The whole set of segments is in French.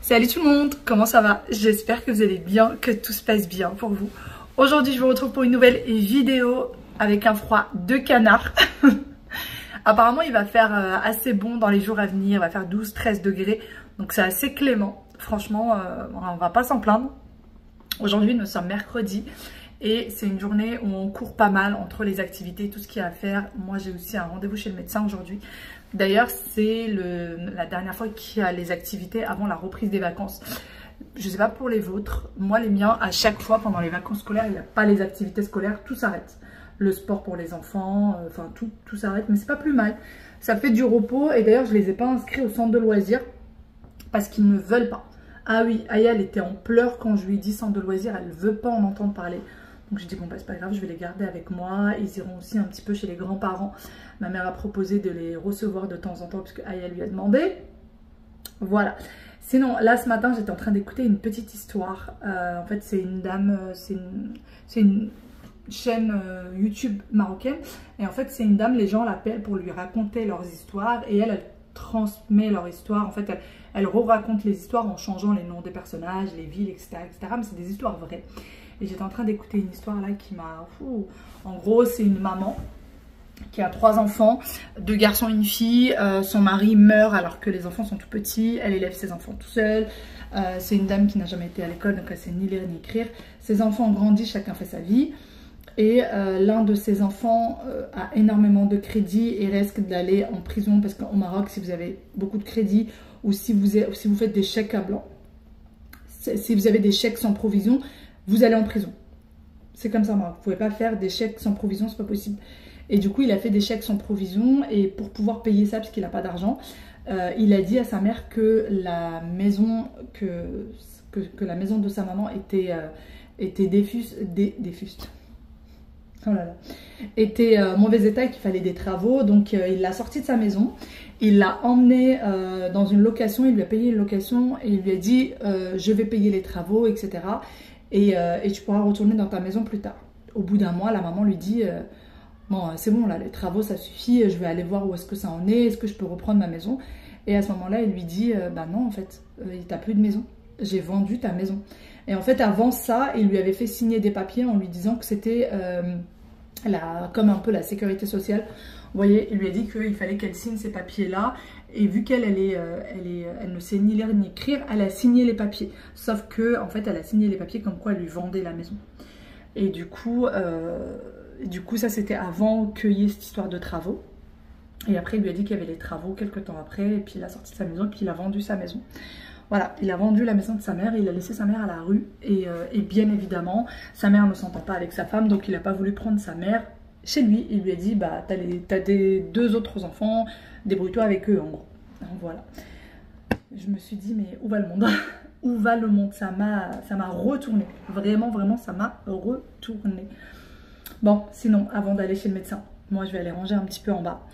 Salut tout le monde, comment ça va? J'espère que vous allez bien, que tout se passe bien pour vous. Aujourd'hui je vous retrouve pour une nouvelle vidéo avec un froid de canard. Apparemment il va faire assez bon dans les jours à venir, il va faire 12-13 degrés, donc c'est assez clément. Franchement on va pas s'en plaindre. Aujourd'hui nous sommes mercredi et c'est une journée où on court pas mal entre les activités, tout ce qu'il y a à faire. Moi j'ai aussi un rendez-vous chez le médecin aujourd'hui. D'ailleurs, c'est la dernière fois qu'il y a les activités avant la reprise des vacances. Je ne sais pas pour les vôtres. Moi, les miens, à chaque fois, pendant les vacances scolaires, il n'y a pas les activités scolaires. Tout s'arrête. Le sport pour les enfants, enfin, tout s'arrête. Mais c'est pas plus mal. Ça fait du repos. Et d'ailleurs, je ne les ai pas inscrits au centre de loisirs parce qu'ils ne veulent pas. Ah oui, Aya, elle était en pleurs quand je lui ai dit centre de loisirs. Elle ne veut pas en entendre parler. Donc j'ai dit bon bah c'est pas grave, je vais les garder avec moi. Ils iront aussi un petit peu chez les grands-parents. Ma mère a proposé de les recevoir de temps en temps puisque Aya lui a demandé. Voilà. Sinon là ce matin j'étais en train d'écouter une petite histoire. En fait c'est une dame, c'est une chaîne YouTube marocaine. Et en fait c'est une dame, les gens l'appellent pour lui raconter leurs histoires. Et elle transmet leur histoire. En fait elle re-raconte les histoires en changeant les noms des personnages, les villes, etc. Mais c'est des histoires vraies. Et j'étais en train d'écouter une histoire là qui m'a... En gros, c'est une maman qui a 3 enfants, 2 garçons et une fille. Son mari meurt alors que les enfants sont tout petits. Elle élève ses enfants tout seule. C'est une dame qui n'a jamais été à l'école, donc elle sait ni lire ni écrire. Ses enfants ont grandi, chacun fait sa vie. Et l'un de ses enfants a énormément de crédit et risque d'aller en prison. Parce qu'au Maroc, si vous avez beaucoup de crédit ou si vous faites des chèques à blanc, si vous avez des chèques sans provision, vous allez en prison. C'est comme ça, moi. Vous ne pouvez pas faire des chèques sans provision, c'est pas possible. Et du coup, il a fait des chèques sans provision. Et pour pouvoir payer ça, parce qu'il n'a pas d'argent, il a dit à sa mère que la maison, la maison de sa maman était défuste. Oh là là. Était mauvais état et qu'il fallait des travaux. Donc, il l'a sorti de sa maison. Il l'a emmené dans une location. Il lui a payé une location. Et il lui a dit, je vais payer les travaux, etc. Et tu pourras retourner dans ta maison plus tard. Au bout d'un mois, la maman lui dit bon, c'est bon, là, les travaux, ça suffit. Je vais aller voir où est-ce que ça en est. Est-ce que je peux reprendre ma maison? Et à ce moment-là, il lui dit bah non, en fait, t'as plus de maison. J'ai vendu ta maison. Et en fait, avant ça, il lui avait fait signer des papiers en lui disant que c'était comme un peu la sécurité sociale. Vous voyez, il lui a dit qu'il fallait qu'elle signe ces papiers-là. Et vu qu'elle elle ne sait ni lire ni écrire, elle a signé les papiers. Sauf que, en fait, elle a signé les papiers comme quoi elle lui vendait la maison. Et du coup ça c'était avant qu'il y ait cette histoire de travaux. Et après, il lui a dit qu'il y avait les travaux quelques temps après. Et puis il a sorti de sa maison et puis il a vendu sa maison. Voilà, il a vendu la maison de sa mère, il a laissé sa mère à la rue. Et bien évidemment, sa mère ne s'entend pas avec sa femme, donc il n'a pas voulu prendre sa mère chez lui. Il lui a dit, bah t'as tes 2 autres enfants, débrouille-toi avec eux en gros. Donc voilà. Je me suis dit, mais où va le monde? Où va le monde? Ça m'a retourné. Vraiment, vraiment, ça m'a retourné. Bon, sinon, avant d'aller chez le médecin, moi je vais aller ranger un petit peu en bas.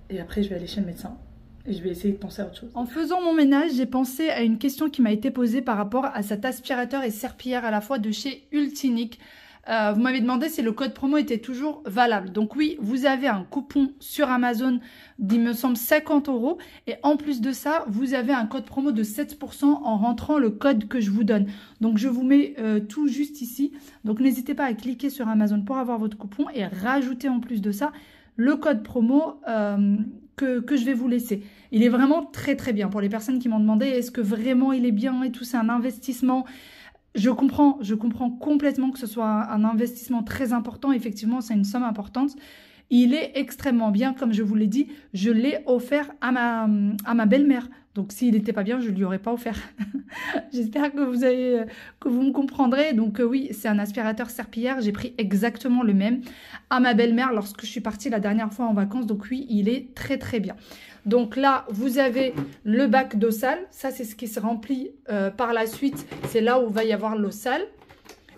Et après, je vais aller chez le médecin. Et je vais essayer de penser à autre chose. En faisant mon ménage, j'ai pensé à une question qui m'a été posée par rapport à cet aspirateur et serpillière à la fois de chez Ultinic. Vous m'avez demandé si le code promo était toujours valable. Donc oui, vous avez un coupon sur Amazon d'il me semble 50 €. Et en plus de ça, vous avez un code promo de 7% en rentrant le code que je vous donne. Donc je vous mets tout juste ici. Donc n'hésitez pas à cliquer sur Amazon pour avoir votre coupon et rajouter en plus de ça le code promo que je vais vous laisser. Il est vraiment très très bien. Pour les personnes qui m'ont demandé est-ce que vraiment il est bien et tout, c'est un investissement. Je comprends complètement que ce soit un investissement très important. Effectivement, c'est une somme importante. Il est extrêmement bien, comme je vous l'ai dit. Je l'ai offert à ma belle-mère. Donc, s'il n'était pas bien, je ne lui aurais pas offert. J'espère que vous me comprendrez. Donc, oui, c'est un aspirateur serpillière. J'ai pris exactement le même à ma belle-mère lorsque je suis partie la dernière fois en vacances. Donc, oui, il est très, très bien. Donc là, vous avez le bac d'eau sale. Ça, c'est ce qui se remplit par la suite. C'est là où va y avoir l'eau sale.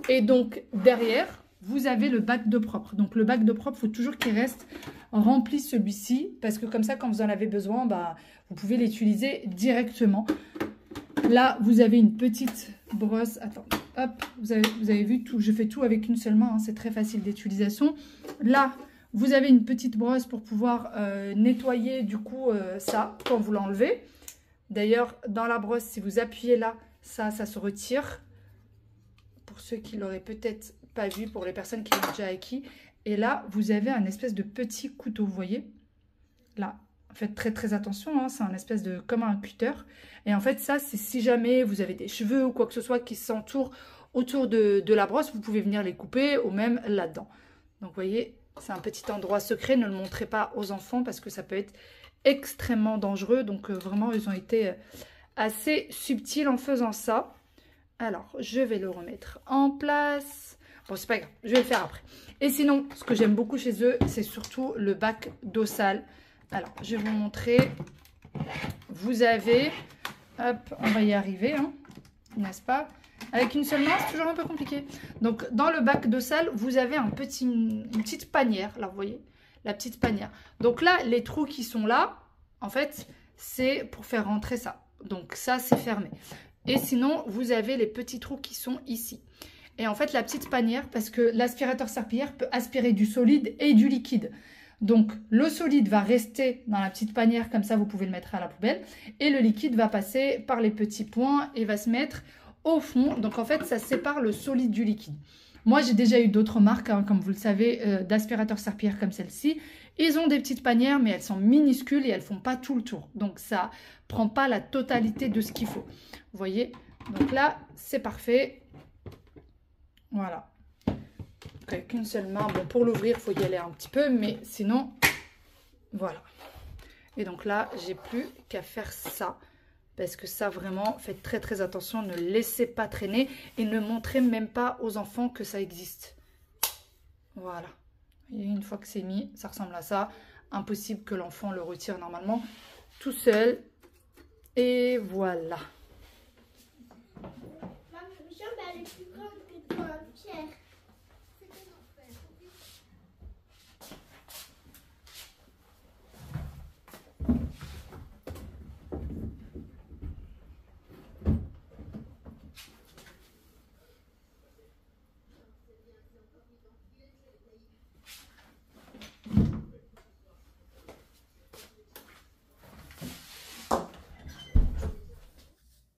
Et donc, derrière, vous avez le bac d'eau propre. Donc, le bac d'eau propre, il faut toujours qu'il reste rempli celui-ci. Parce que comme ça, quand vous en avez besoin, bah, vous pouvez l'utiliser directement. Là, vous avez une petite brosse. Attends, hop, vous avez vu tout. Je fais tout avec une seule main. Hein, c'est très facile d'utilisation. Là, vous avez une petite brosse pour pouvoir nettoyer du coup ça quand vous l'enlevez. D'ailleurs, dans la brosse, si vous appuyez là, ça se retire. Pour ceux qui l'auraient peut-être pas vu, pour les personnes qui l'ont déjà acquis. Et là, vous avez un espèce de petit couteau, vous voyez. Là, faites très très attention, hein, c'est un espèce de comme un cutter. Et en fait, ça, c'est si jamais vous avez des cheveux ou quoi que ce soit qui s'entourent autour de la brosse, vous pouvez venir les couper ou même là-dedans. Donc, vous voyez, c'est un petit endroit secret. Ne le montrez pas aux enfants parce que ça peut être extrêmement dangereux. Donc, vraiment, ils ont été assez subtils en faisant ça. Alors, je vais le remettre en place. Bon, c'est pas grave, je vais le faire après. Et sinon, ce que j'aime beaucoup chez eux, c'est surtout le bac d'eau sale. Alors, je vais vous montrer. Vous avez, hop, on va y arriver, hein, n'est-ce pas? Avec une seule main, c'est toujours un peu compliqué. Donc, dans le bac d'eau sale, vous avez une petite panière. Là, vous voyez, la petite panière. Donc là, les trous qui sont là, en fait, c'est pour faire rentrer ça. Donc, ça, c'est fermé. Et sinon, vous avez les petits trous qui sont ici. Et en fait, la petite panière, parce que l'aspirateur serpillière peut aspirer du solide et du liquide. Donc, le solide va rester dans la petite panière, comme ça, vous pouvez le mettre à la poubelle. Et le liquide va passer par les petits points et va se mettre au fond. Donc, en fait, ça sépare le solide du liquide. Moi, j'ai déjà eu d'autres marques, hein, comme vous le savez, d'aspirateurs serpillières comme celle-ci. Ils ont des petites panières, mais elles sont minuscules et elles ne font pas tout le tour. Donc, ça ne prend pas la totalité de ce qu'il faut. Vous voyez? Donc là, c'est parfait. Voilà. Avec une seule main. Bon, pour l'ouvrir, il faut y aller un petit peu, mais sinon, voilà. Et donc là, j'ai plus qu'à faire ça. Parce que ça, vraiment, faites très très attention. Ne laissez pas traîner et ne montrez même pas aux enfants que ça existe. Voilà. Et une fois que c'est mis, ça ressemble à ça. Impossible que l'enfant le retire normalement tout seul. Et voilà. Ma jambe, elle est plus grande que toi, Pierre.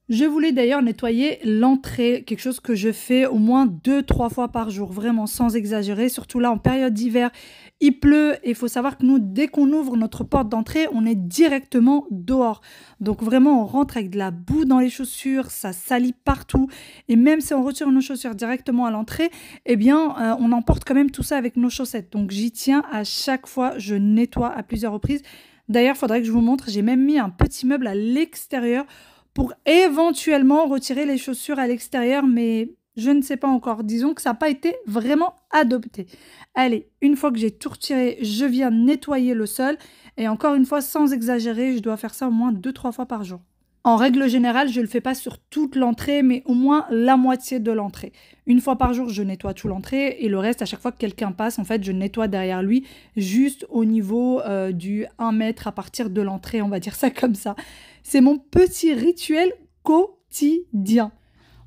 Je voulais d'ailleurs nettoyer l'entrée, quelque chose que je fais au moins 2-3 fois par jour, vraiment sans exagérer. Surtout là, en période d'hiver, il pleut et il faut savoir que nous, dès qu'on ouvre notre porte d'entrée, on est directement dehors. Donc vraiment, on rentre avec de la boue dans les chaussures, ça salit partout. Et même si on retire nos chaussures directement à l'entrée, eh bien, on emporte quand même tout ça avec nos chaussettes. Donc j'y tiens à chaque fois, je nettoie à plusieurs reprises. D'ailleurs, il faudrait que je vous montre, j'ai même mis un petit meuble à l'extérieur pour éventuellement retirer les chaussures à l'extérieur, mais je ne sais pas encore. Disons que ça n'a pas été vraiment adopté. Allez, une fois que j'ai tout retiré, je viens nettoyer le sol. Et encore une fois, sans exagérer, je dois faire ça au moins 2-3 fois par jour. En règle générale, je ne le fais pas sur toute l'entrée, mais au moins la moitié de l'entrée. Une fois par jour, je nettoie toute l'entrée et le reste, à chaque fois que quelqu'un passe, en fait, je nettoie derrière lui, juste au niveau du 1 mètre à partir de l'entrée, on va dire ça comme ça. C'est mon petit rituel quotidien.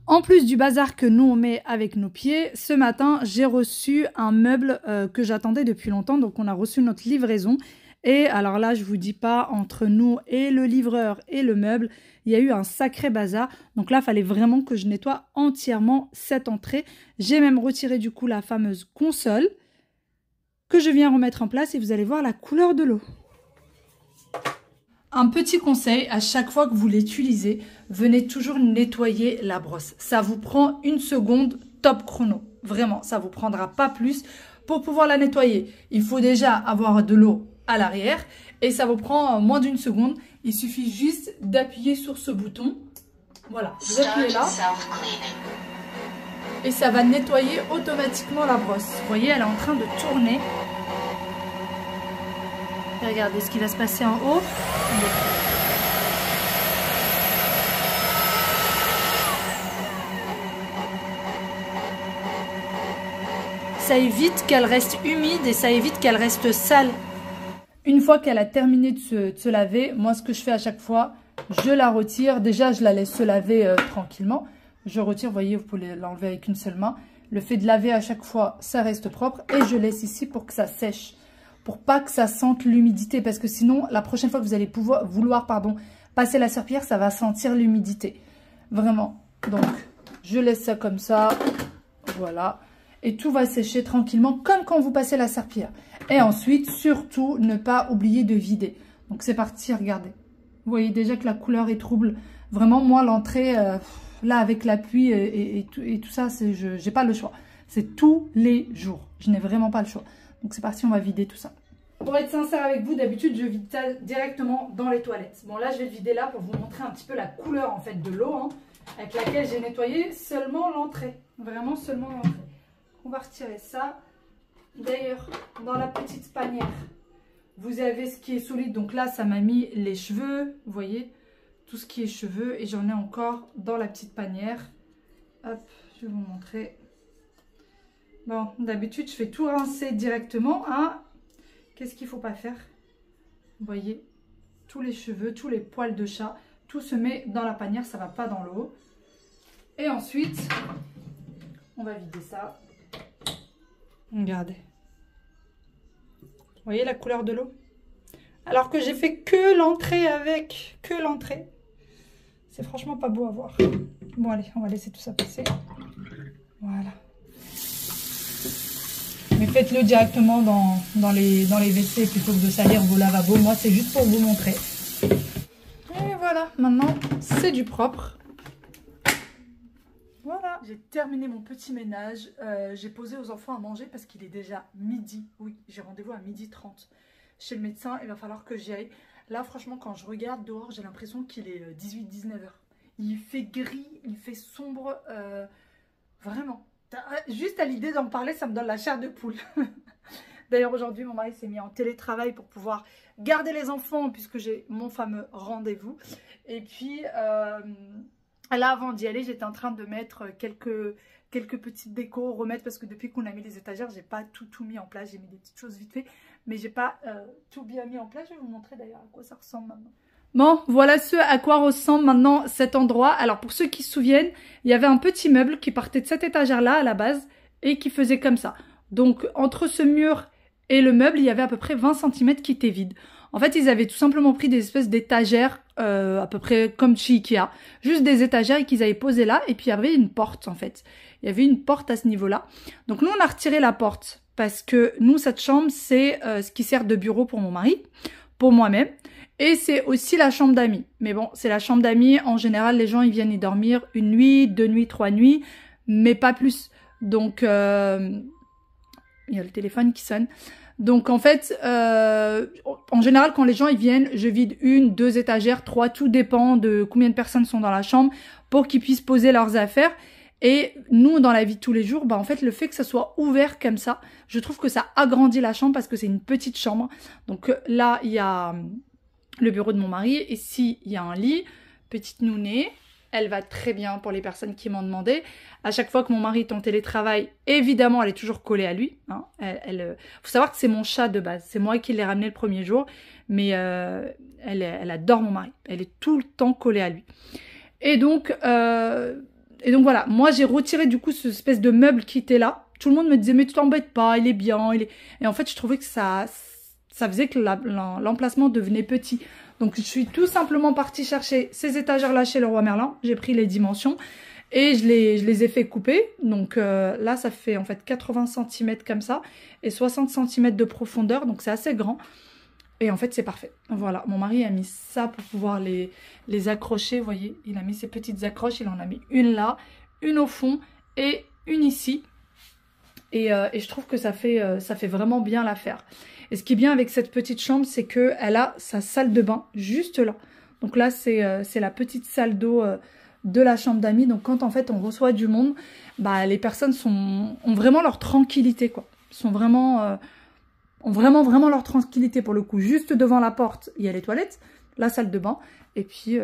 En plus du bazar que nous on met avec nos pieds, ce matin, j'ai reçu un meuble que j'attendais depuis longtemps, donc on a reçu notre livraison. Et alors là, je vous dis pas, entre nous et le livreur et le meuble, il y a eu un sacré bazar. Donc là, il fallait vraiment que je nettoie entièrement cette entrée. J'ai même retiré du coup la fameuse console que je viens remettre en place et vous allez voir la couleur de l'eau. Un petit conseil, à chaque fois que vous l'utilisez, venez toujours nettoyer la brosse. Ça vous prend 1 seconde top chrono. Vraiment, ça ne vous prendra pas plus pour pouvoir la nettoyer. Il faut déjà avoir de l'eau à l'arrière et ça vous prend moins d'1 seconde. Il suffit juste d'appuyer sur ce bouton. Voilà, vous appuyez là et ça va nettoyer automatiquement la brosse. Vous voyez, elle est en train de tourner. Et regardez ce qui va se passer en haut. Ça évite qu'elle reste humide et ça évite qu'elle reste sale. Une fois qu'elle a terminé de se laver, moi ce que je fais à chaque fois, je la retire. Déjà, je la laisse se laver tranquillement. Je retire, vous voyez, vous pouvez l'enlever avec une seule main. Le fait de laver à chaque fois, ça reste propre. Et je laisse ici pour que ça sèche. Pour pas que ça sente l'humidité. Parce que sinon, la prochaine fois que vous allez vouloir passer la serpillière, ça va sentir l'humidité. Vraiment. Donc, je laisse ça comme ça. Voilà. Et tout va sécher tranquillement, comme quand vous passez la serpillière. Et ensuite, surtout, ne pas oublier de vider. Donc, c'est parti, regardez. Vous voyez déjà que la couleur est trouble. Vraiment, moi, l'entrée, là, avec la pluie et tout ça, j'ai pas le choix. C'est tous les jours. Je n'ai vraiment pas le choix. Donc, c'est parti, on va vider tout ça. Pour être sincère avec vous, d'habitude, je vide ça directement dans les toilettes. Bon, là, je vais le vider là pour vous montrer un petit peu la couleur, en fait, de l'eau, hein, avec laquelle j'ai nettoyé seulement l'entrée. Vraiment seulement l'entrée. On va retirer ça. D'ailleurs, dans la petite panière, vous avez ce qui est solide. Donc là, ça m'a mis les cheveux. Vous voyez, tout ce qui est cheveux. Et j'en ai encore dans la petite panière. Hop, je vais vous montrer. Bon, d'habitude, je fais tout rincer directement. Hein. Qu'est-ce qu'il ne faut pas faire? Vous voyez, tous les cheveux, tous les poils de chat, tout se met dans la panière. Ça ne va pas dans l'eau. Et ensuite, on va vider ça. Regardez. Vous voyez la couleur de l'eau? Alors que j'ai fait que l'entrée avec. Que l'entrée. C'est franchement pas beau à voir. Bon, allez, on va laisser tout ça passer. Voilà. Mais faites-le directement dans les WC plutôt que de salir vos lavabos. Moi, c'est juste pour vous montrer. Et voilà, maintenant, c'est du propre. Voilà, j'ai terminé mon petit ménage. J'ai posé aux enfants à manger parce qu'il est déjà midi. Oui, j'ai rendez-vous à 12h30 chez le médecin. Il va falloir que j'y aille. Là, franchement, quand je regarde dehors, j'ai l'impression qu'il est 18-19h. Il fait gris, il fait sombre. Vraiment. Juste à l'idée d'en parler, ça me donne la chair de poule. D'ailleurs, aujourd'hui, mon mari s'est mis en télétravail pour pouvoir garder les enfants puisque j'ai mon fameux rendez-vous. Et puis... là, avant d'y aller, j'étais en train de mettre quelques petites décos, remettre, parce que depuis qu'on a mis les étagères, j'ai pas tout mis en place. J'ai mis des petites choses vite fait, mais j'ai pas tout bien mis en place. Je vais vous montrer d'ailleurs à quoi ça ressemble maintenant. Bon, voilà ce à quoi ressemble maintenant cet endroit. Alors, pour ceux qui se souviennent, il y avait un petit meuble qui partait de cette étagère-là à la base et qui faisait comme ça. Donc, entre ce mur et le meuble, il y avait à peu près 20 cm qui étaient vides. En fait, ils avaient tout simplement pris des espèces d'étagères, à peu près comme chez Ikea. Juste des étagères qu'ils avaient posées là. Et puis, il y avait une porte, en fait. Il y avait une porte à ce niveau-là. Donc, nous, on a retiré la porte. Parce que nous, cette chambre, c'est ce qui sert de bureau pour mon mari, pour moi-même. Et c'est aussi la chambre d'amis. Mais bon, c'est la chambre d'amis. En général, les gens, ils viennent y dormir 1 nuit, 2 nuits, 3 nuits. Mais pas plus. Donc, il y a le téléphone qui sonne. Donc en fait, en général quand les gens ils viennent, je vide 1, 2 étagères, 3, tout dépend de combien de personnes sont dans la chambre pour qu'ils puissent poser leurs affaires. Et nous dans la vie de tous les jours, bah en fait le fait que ça soit ouvert comme ça, je trouve que ça agrandit la chambre parce que c'est une petite chambre. Donc là il y a le bureau de mon mari et ici il y a un lit, petite nounée. Elle va très bien pour les personnes qui m'ont demandé. À chaque fois que mon mari est en télétravail, évidemment, elle est toujours collée à lui. Hein. Faut savoir que c'est mon chat de base. C'est moi qui l'ai ramené le premier jour. Mais elle adore mon mari. Elle est tout le temps collée à lui. Et donc voilà. Moi, j'ai retiré du coup ce espèce de meuble qui était là. Tout le monde me disait, mais tu t'embêtes pas, il est bien. Et en fait, je trouvais que ça faisait que l'emplacement devenait petit. Donc, je suis tout simplement partie chercher ces étagères-là chez Leroy Merlin. J'ai pris les dimensions et je les ai fait couper. Donc là, ça fait en fait 80 cm comme ça et 60 cm de profondeur. Donc, c'est assez grand. Et en fait, c'est parfait. Voilà, mon mari a mis ça pour pouvoir les accrocher. Vous voyez, il a mis ces petites accroches. Il en a mis une là, une au fond et une ici. Et je trouve que ça fait vraiment bien l'affaire. Et ce qui est bien avec cette petite chambre, c'est qu'elle a sa salle de bain juste là. Donc là, c'est la petite salle d'eau de la chambre d'amis. Donc quand en fait on reçoit du monde, bah, les personnes ont vraiment leur tranquillité, quoi. Ont vraiment leur tranquillité pour le coup. Juste devant la porte, il y a les toilettes, la salle de bain. Et puis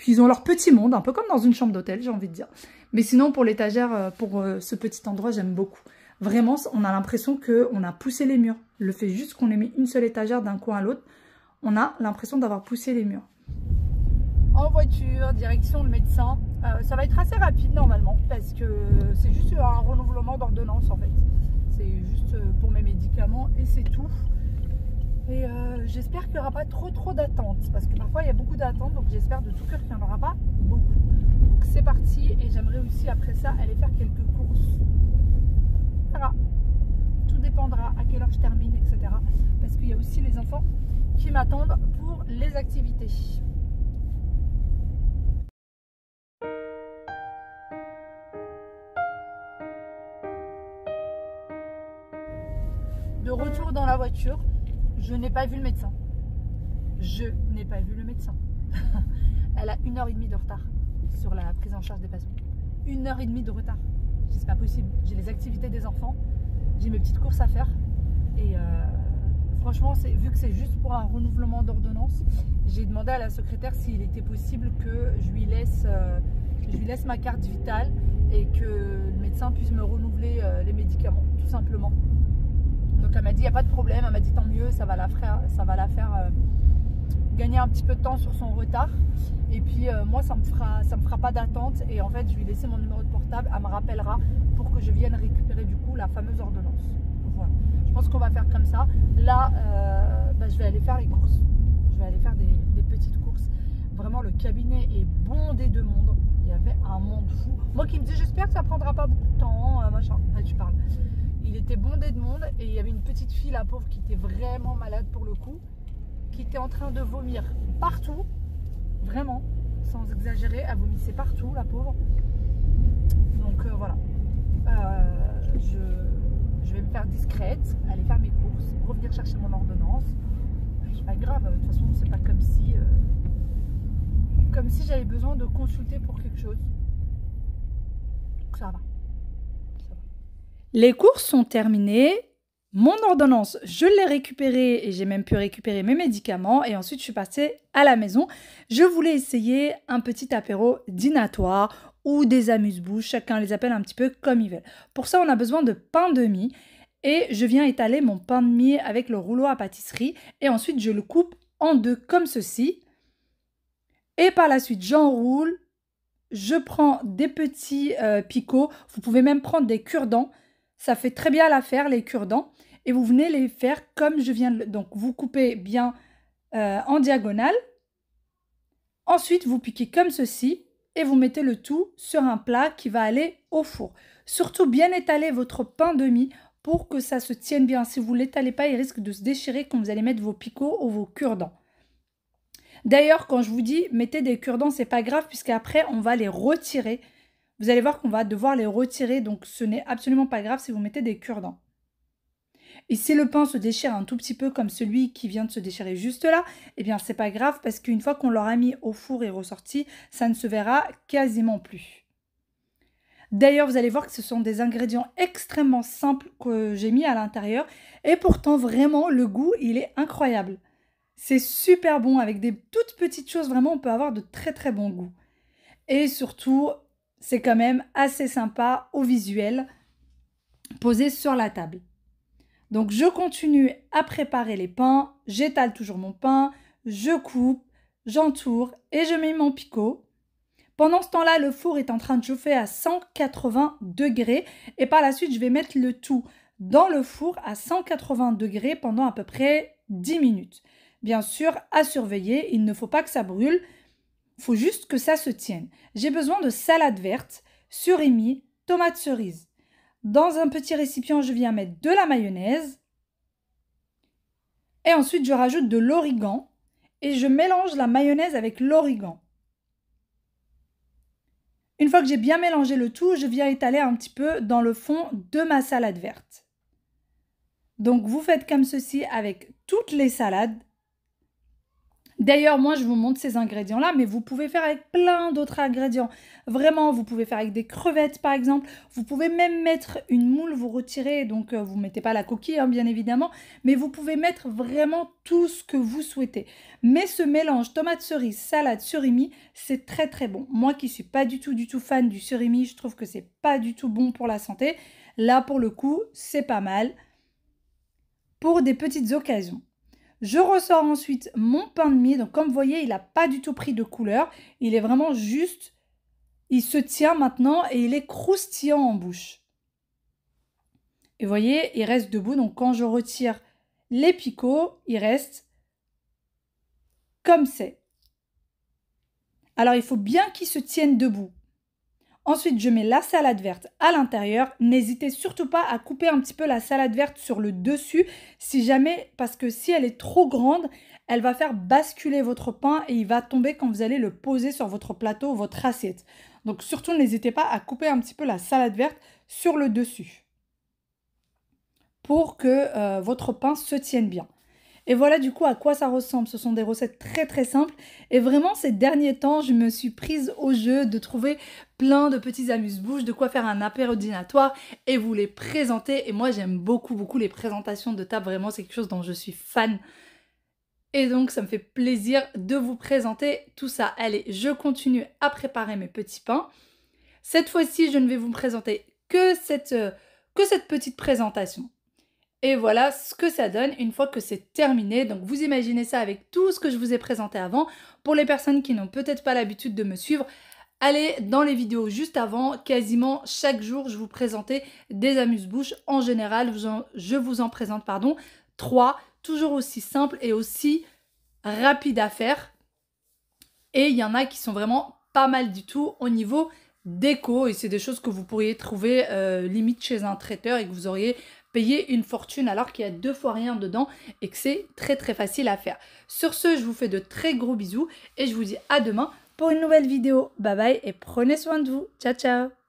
ils ont leur petit monde, un peu comme dans une chambre d'hôtel, j'ai envie de dire. Mais sinon, pour l'étagère, pour ce petit endroit, j'aime beaucoup. Vraiment, on a l'impression qu'on a poussé les murs. Le fait juste qu'on ait mis une seule étagère d'un coin à l'autre, on a l'impression d'avoir poussé les murs. En voiture, direction le médecin. Ça va être assez rapide normalement, parce que c'est juste un renouvellement d'ordonnance en fait. C'est juste pour mes médicaments et c'est tout. Et j'espère qu'il n'y aura pas trop d'attente, parce que parfois il y a beaucoup d'attente, donc j'espère de tout cœur qu'il n'y en aura pas beaucoup. Donc c'est parti, et j'aimerais aussi après ça aller faire quelques courses. Voilà. Tout dépendra à quelle heure je termine, etc. Parce qu'il y a aussi les enfants qui m'attendent pour les activités. De retour dans la voiture, je n'ai pas vu le médecin. Je n'ai pas vu le médecin. Elle a 1h30 de retard sur la prise en charge des patients. 1h30 de retard. C'est pas possible. J'ai les activités des enfants, j'ai mes petites courses à faire. Et franchement, vu que c'est juste pour un renouvellement d'ordonnance, j'ai demandé à la secrétaire s'il était possible que je lui laisse ma carte vitale et que le médecin puisse me renouveler les médicaments, tout simplement. Donc elle m'a dit, il n'y a pas de problème, elle m'a dit tant mieux, ça va la faire gagner un petit peu de temps sur son retard. Et puis moi, ça me fera pas d'attente. Et en fait, je lui ai laissé mon numéro de portable, elle me rappellera pour que je vienne récupérer du coup la fameuse ordonnance. Voilà. Je pense qu'on va faire comme ça. Là, je vais aller faire les courses. Je vais aller faire des petites courses. Vraiment, le cabinet est bondé de monde. Il y avait un monde fou. Moi qui me dis, j'espère que ça prendra pas beaucoup de temps, machin. Là, tu parles. Il était bondé de monde et il y avait une petite fille, la pauvre, qui était vraiment malade pour le coup, qui était en train de vomir partout, vraiment, sans exagérer, elle vomissait partout, la pauvre. Donc voilà, je vais me faire discrète, aller faire mes courses, revenir chercher mon ordonnance. C'est pas grave, de toute façon, c'est pas comme si j'avais besoin de consulter pour quelque chose. Donc ça va. Les courses sont terminées. Mon ordonnance, je l'ai récupérée et j'ai même pu récupérer mes médicaments. Et ensuite, je suis passée à la maison. Je voulais essayer un petit apéro dînatoire ou des amuse-bouches. Chacun les appelle un petit peu comme ils veulent. Pour ça, on a besoin de pain de mie. Et je viens étaler mon pain de mie avec le rouleau à pâtisserie. Et ensuite, je le coupe en deux comme ceci. Et par la suite, j'enroule. Je prends des petits picots. Vous pouvez même prendre des cure-dents. Ça fait très bien l'affaire, les cure-dents. Et vous venez les faire comme je viens de le... Donc, vous coupez bien en diagonale. Ensuite, vous piquez comme ceci. Et vous mettez le tout sur un plat qui va aller au four. Surtout, bien étaler votre pain de mie pour que ça se tienne bien. Si vous ne l'étalez pas, il risque de se déchirer quand vous allez mettre vos picots ou vos cure-dents. D'ailleurs, quand je vous dis mettez des cure-dents, c'est pas grave puisqu'après, on va les retirer. Vous allez voir qu'on va devoir les retirer, donc ce n'est absolument pas grave si vous mettez des cure-dents. Et si le pain se déchire un tout petit peu comme celui qui vient de se déchirer juste là, eh bien c'est pas grave parce qu'une fois qu'on l'aura mis au four et ressorti, ça ne se verra quasiment plus. D'ailleurs, vous allez voir que ce sont des ingrédients extrêmement simples que j'ai mis à l'intérieur et pourtant vraiment le goût, il est incroyable. C'est super bon avec des toutes petites choses, vraiment on peut avoir de très bons goûts. Et surtout, c'est quand même assez sympa au visuel, posé sur la table. Donc, je continue à préparer les pains. J'étale toujours mon pain, je coupe, j'entoure et je mets mon picot. Pendant ce temps-là, le four est en train de chauffer à 180 degrés. Et par la suite, je vais mettre le tout dans le four à 180 degrés pendant à peu près 10 minutes. Bien sûr, à surveiller, il ne faut pas que ça brûle. Il faut juste que ça se tienne. J'ai besoin de salade verte, surimi, tomates cerises. Dans un petit récipient, je viens mettre de la mayonnaise. Et ensuite, je rajoute de l'origan. Et je mélange la mayonnaise avec l'origan. Une fois que j'ai bien mélangé le tout, je viens étaler un petit peu dans le fond de ma salade verte. Donc, vous faites comme ceci avec toutes les salades. D'ailleurs, moi, je vous montre ces ingrédients-là, mais vous pouvez faire avec plein d'autres ingrédients. Vraiment, vous pouvez faire avec des crevettes, par exemple. Vous pouvez même mettre une moule, vous retirez, donc vous ne mettez pas la coquille, hein, bien évidemment, mais vous pouvez mettre vraiment tout ce que vous souhaitez. Mais ce mélange tomate cerise, salade, surimi, c'est très bon. Moi qui ne suis pas du tout fan du surimi, je trouve que c'est pas du tout bon pour la santé. Là, pour le coup, c'est pas mal pour des petites occasions. Je ressors ensuite mon pain de mie. Donc, comme vous voyez, il n'a pas du tout pris de couleur. Il est vraiment juste, il se tient maintenant et il est croustillant en bouche. Et vous voyez, il reste debout. Donc, quand je retire les picots, ils restent comme c'est. Alors, il faut bien qu'ils se tiennent debout. Ensuite, je mets la salade verte à l'intérieur. N'hésitez surtout pas à couper un petit peu la salade verte sur le dessus, si jamais, parce que si elle est trop grande, elle va faire basculer votre pain et il va tomber quand vous allez le poser sur votre plateau ou votre assiette. Donc surtout, n'hésitez pas à couper un petit peu la salade verte sur le dessus pour que votre pain se tienne bien. Et voilà du coup à quoi ça ressemble. Ce sont des recettes très très simples. Et vraiment ces derniers temps, je me suis prise au jeu de trouver plein de petits amuse-bouches, de quoi faire un apéro dînatoire et vous les présenter. Et moi j'aime beaucoup les présentations de table. Vraiment c'est quelque chose dont je suis fan. Et donc ça me fait plaisir de vous présenter tout ça. Allez, je continue à préparer mes petits pains. Cette fois-ci, je ne vais vous présenter que cette petite présentation. Et voilà ce que ça donne une fois que c'est terminé. Donc vous imaginez ça avec tout ce que je vous ai présenté avant. Pour les personnes qui n'ont peut-être pas l'habitude de me suivre, allez dans les vidéos juste avant. Quasiment chaque jour, je vous présentais des amuse-bouches. En général, je vous en présente 3, toujours aussi simples et aussi rapides à faire. Et il y en a qui sont vraiment pas mal du tout au niveau déco. Et c'est des choses que vous pourriez trouver limite chez un traiteur et que vous auriez payer une fortune alors qu'il y a 2 fois rien dedans et que c'est très très facile à faire. Sur ce, je vous fais de très gros bisous et je vous dis à demain pour une nouvelle vidéo. Bye bye et prenez soin de vous. Ciao ciao.